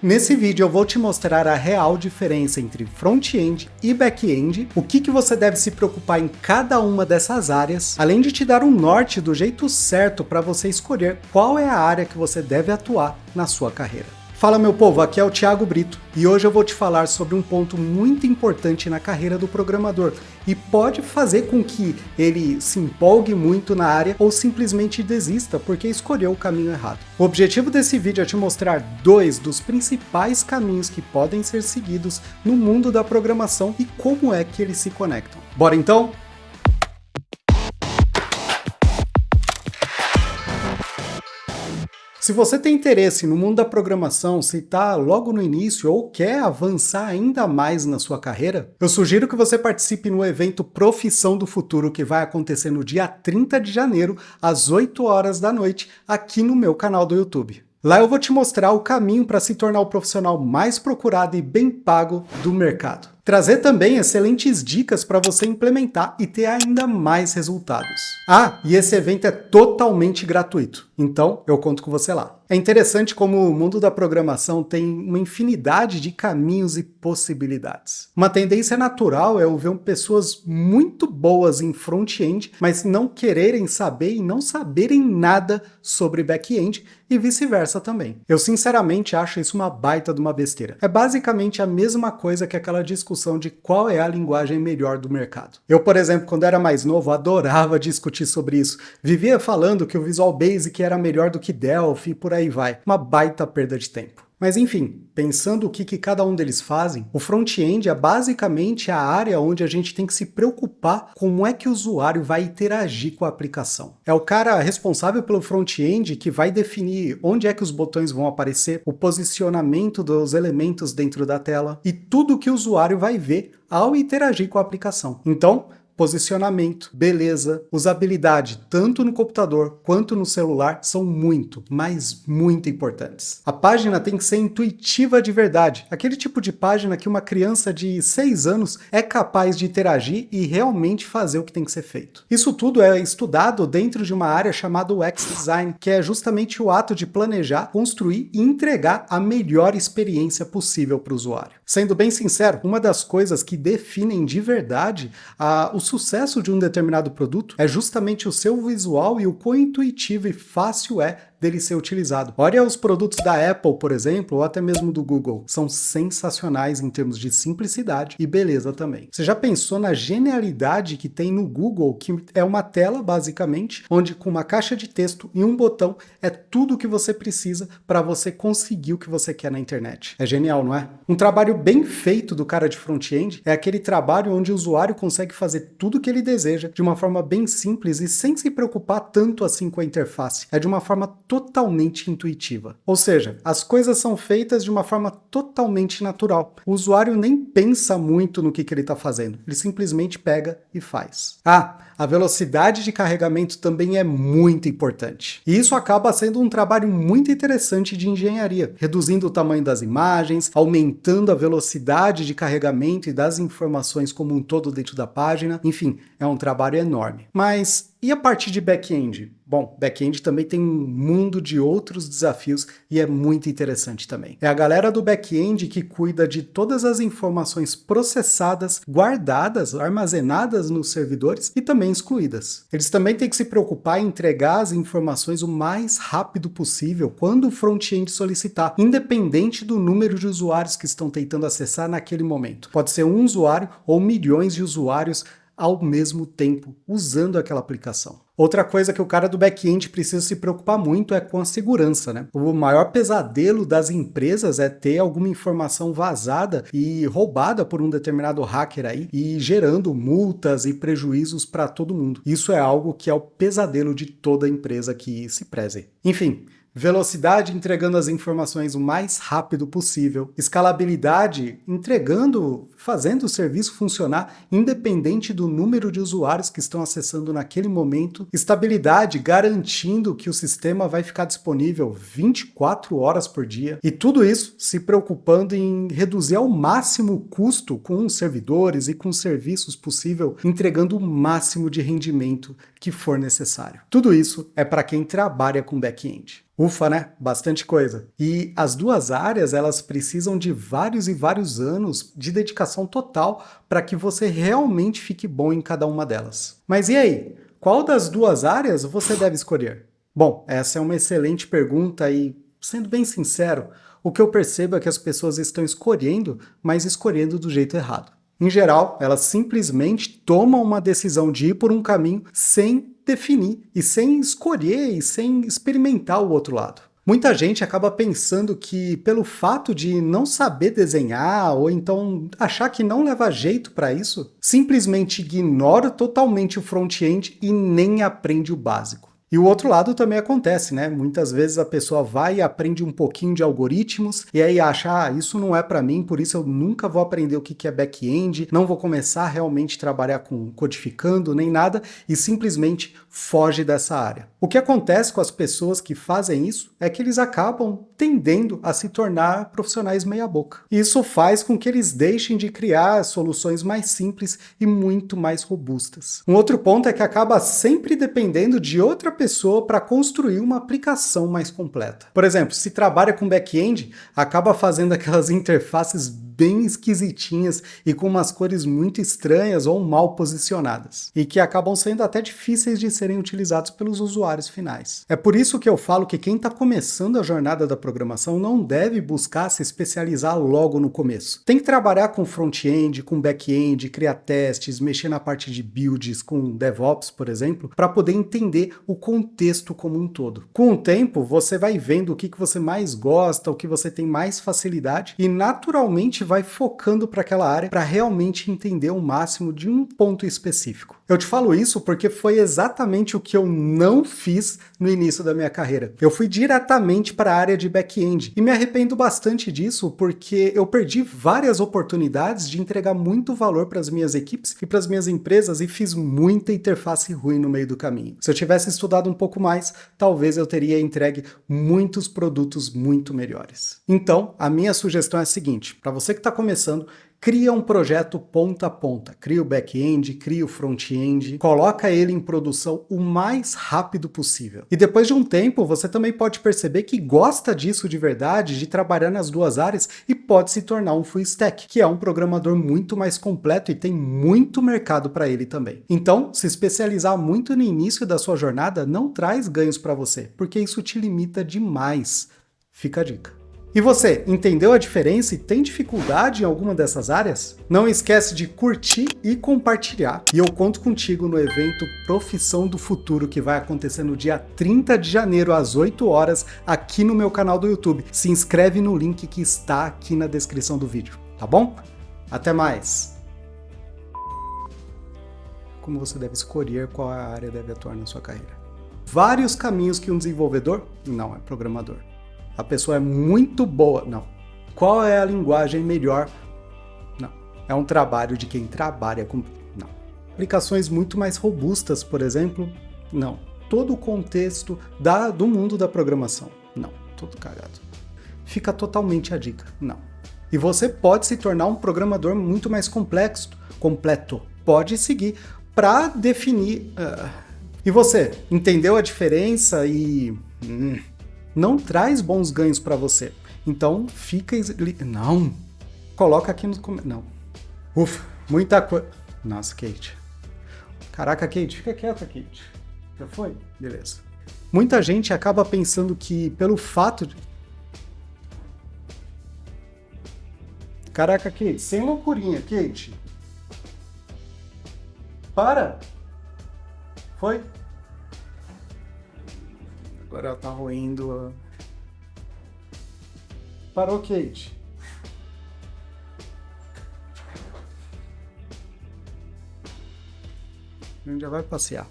Nesse vídeo eu vou te mostrar a real diferença entre front-end e back-end, o que você deve se preocupar em cada uma dessas áreas, além de te dar um norte do jeito certo para você escolher qual é a área que você deve atuar na sua carreira. Fala meu povo, aqui é o Thiago Brito e hoje eu vou te falar sobre um ponto muito importante na carreira do programador e pode fazer com que ele se empolgue muito na área ou simplesmente desista porque escolheu o caminho errado. O objetivo desse vídeo é te mostrar dois dos principais caminhos que podem ser seguidos no mundo da programação e como é que eles se conectam. Bora então? Se você tem interesse no mundo da programação, se está logo no início ou quer avançar ainda mais na sua carreira, eu sugiro que você participe no evento Profissão do Futuro, que vai acontecer no dia 30 de janeiro, às 8 horas da noite, aqui no meu canal do YouTube. Lá eu vou te mostrar o caminho para se tornar o profissional mais procurado e bem pago do mercado. Trazer também excelentes dicas para você implementar e ter ainda mais resultados. Ah, e esse evento é totalmente gratuito, então eu conto com você lá. É interessante como o mundo da programação tem uma infinidade de caminhos e possibilidades. Uma tendência natural é eu ver pessoas muito boas em front-end, mas não quererem saber e não saberem nada sobre back-end e vice-versa também. Eu sinceramente acho isso uma baita de uma besteira. É basicamente a mesma coisa que aquela discussão de qual é a linguagem melhor do mercado. Eu, por exemplo, quando era mais novo, adorava discutir sobre isso. Vivia falando que o Visual Basic era melhor do que Delphi e por aí vai. Uma baita perda de tempo. Mas enfim, pensando o que cada um deles fazem, o front-end é basicamente a área onde a gente tem que se preocupar com como é que o usuário vai interagir com a aplicação. É o cara responsável pelo front-end que vai definir onde é que os botões vão aparecer, o posicionamento dos elementos dentro da tela e tudo que o usuário vai ver ao interagir com a aplicação. Então, posicionamento, beleza, usabilidade, tanto no computador quanto no celular, são muito, mas muito importantes. A página tem que ser intuitiva de verdade, aquele tipo de página que uma criança de 6 anos é capaz de interagir e realmente fazer o que tem que ser feito. Isso tudo é estudado dentro de uma área chamada UX Design, que é justamente o ato de planejar, construir e entregar a melhor experiência possível para o usuário. Sendo bem sincero, uma das coisas que definem de verdade o sucesso de um determinado produto é justamente o seu visual e o quão intuitivo e fácil é dele ser utilizado. Olha os produtos da Apple, por exemplo, ou até mesmo do Google. São sensacionais em termos de simplicidade e beleza também. Você já pensou na genialidade que tem no Google, que é uma tela, basicamente, onde com uma caixa de texto e um botão é tudo o que você precisa para você conseguir o que você quer na internet. É genial, não é? Um trabalho bem feito do cara de front-end é aquele trabalho onde o usuário consegue fazer tudo o que ele deseja de uma forma bem simples e sem se preocupar tanto assim com a interface. É de uma forma totalmente intuitiva. Ou seja, as coisas são feitas de uma forma totalmente natural. O usuário nem pensa muito no que ele está fazendo, ele simplesmente pega e faz. Ah, a velocidade de carregamento também é muito importante. E isso acaba sendo um trabalho muito interessante de engenharia, reduzindo o tamanho das imagens, aumentando a velocidade de carregamento e das informações como um todo dentro da página. Enfim, é um trabalho enorme. Mas e a parte de back-end? Bom, back-end também tem um mundo de outros desafios e é muito interessante também. É a galera do back-end que cuida de todas as informações processadas, guardadas, armazenadas nos servidores e também excluídas. Eles também têm que se preocupar em entregar as informações o mais rápido possível quando o front-end solicitar, independente do número de usuários que estão tentando acessar naquele momento. Pode ser um usuário ou milhões de usuários ao mesmo tempo, usando aquela aplicação. Outra coisa que o cara do back-end precisa se preocupar muito é com a segurança, né? O maior pesadelo das empresas é ter alguma informação vazada e roubada por um determinado hacker aí e gerando multas e prejuízos para todo mundo. Isso é algo que é o pesadelo de toda empresa que se preze. Enfim, velocidade entregando as informações o mais rápido possível, escalabilidade fazendo o serviço funcionar independente do número de usuários que estão acessando naquele momento, estabilidade garantindo que o sistema vai ficar disponível 24 horas por dia e tudo isso se preocupando em reduzir ao máximo o custo com os servidores e com os serviços possível, entregando o máximo de rendimento que for necessário. Tudo isso é para quem trabalha com back-end. Ufa, né? Bastante coisa. E as duas áreas, elas precisam de vários e vários anos de dedicação total para que você realmente fique bom em cada uma delas. Mas e aí? Qual das duas áreas você deve escolher? Bom, essa é uma excelente pergunta e, sendo bem sincero, o que eu percebo é que as pessoas estão escolhendo, mas escolhendo do jeito errado. Em geral, elas simplesmente tomam uma decisão de ir por um caminho sem definir e sem escolher e sem experimentar o outro lado. Muita gente acaba pensando que, pelo fato de não saber desenhar ou então achar que não leva jeito para isso, simplesmente ignora totalmente o front-end e nem aprende o básico. E o outro lado também acontece, né? Muitas vezes a pessoa vai e aprende um pouquinho de algoritmos e aí acha, isso não é para mim, por isso eu nunca vou aprender o que é back-end, não vou começar a realmente trabalhar com codificando nem nada e simplesmente foge dessa área. O que acontece com as pessoas que fazem isso é que eles acabam tendendo a se tornar profissionais meia-boca. Isso faz com que eles deixem de criar soluções mais simples e muito mais robustas. Um outro ponto é que acaba sempre dependendo de outra pessoa para construir uma aplicação mais completa. Por exemplo, se trabalha com back-end, acaba fazendo aquelas interfaces bem esquisitinhas e com umas cores muito estranhas ou mal posicionadas, e que acabam sendo até difíceis de serem utilizados pelos usuários finais. É por isso que eu falo que quem está começando a jornada da programação não deve buscar se especializar logo no começo. Tem que trabalhar com front-end, com back-end, criar testes, mexer na parte de builds com DevOps, por exemplo, para poder entender o contexto como um todo. Com o tempo, você vai vendo o que você mais gosta, o que você tem mais facilidade e naturalmente vai focando para aquela área para realmente entender o máximo de um ponto específico. Eu te falo isso porque foi exatamente o que eu não fiz no início da minha carreira. Eu fui diretamente para a área de back-end e me arrependo bastante disso porque eu perdi várias oportunidades de entregar muito valor para as minhas equipes e para as minhas empresas e fiz muita interface ruim no meio do caminho. Se eu tivesse estudado um pouco mais, talvez eu teria entregue muitos produtos muito melhores. Então, a minha sugestão é a seguinte, para você que está começando, cria um projeto ponta a ponta, cria o back-end, cria o front-end, coloca ele em produção o mais rápido possível. E depois de um tempo, você também pode perceber que gosta disso de verdade, de trabalhar nas duas áreas e pode se tornar um full stack, que é um programador muito mais completo e tem muito mercado para ele também. Então, se especializar muito no início da sua jornada não traz ganhos para você, porque isso te limita demais. Fica a dica. E você, entendeu a diferença e tem dificuldade em alguma dessas áreas? Não esquece de curtir e compartilhar. E eu conto contigo no evento Profissão do Futuro, que vai acontecer no dia 30 de janeiro, às 8 horas, aqui no meu canal do YouTube. Se inscreve no link que está aqui na descrição do vídeo, tá bom? Até mais! Como você deve escolher qual área deve atuar na sua carreira? Vários caminhos que um desenvolvedor não é programador. A pessoa é muito boa. Não. Qual é a linguagem melhor? Não. É um trabalho de quem trabalha com... Não. Aplicações muito mais robustas, por exemplo? Não. Todo o contexto do mundo da programação? Não. Tudo cagado. Fica totalmente a dica. Não. E você pode se tornar um programador muito mais complexo, completo. Pode seguir para definir... E você, entendeu a diferença e... não traz bons ganhos para você. Então, fica... Não. Coloca aqui no... Não. Ufa, muita coisa... Nossa, Kate. Caraca, Kate, fica quieta, Kate. Já foi? Beleza. Muita gente acaba pensando que pelo fato de... Caraca, Kate, sem loucurinha, Kate. Para! Foi? Agora ela tá roendo. Parou, Kate. A gente já vai passear.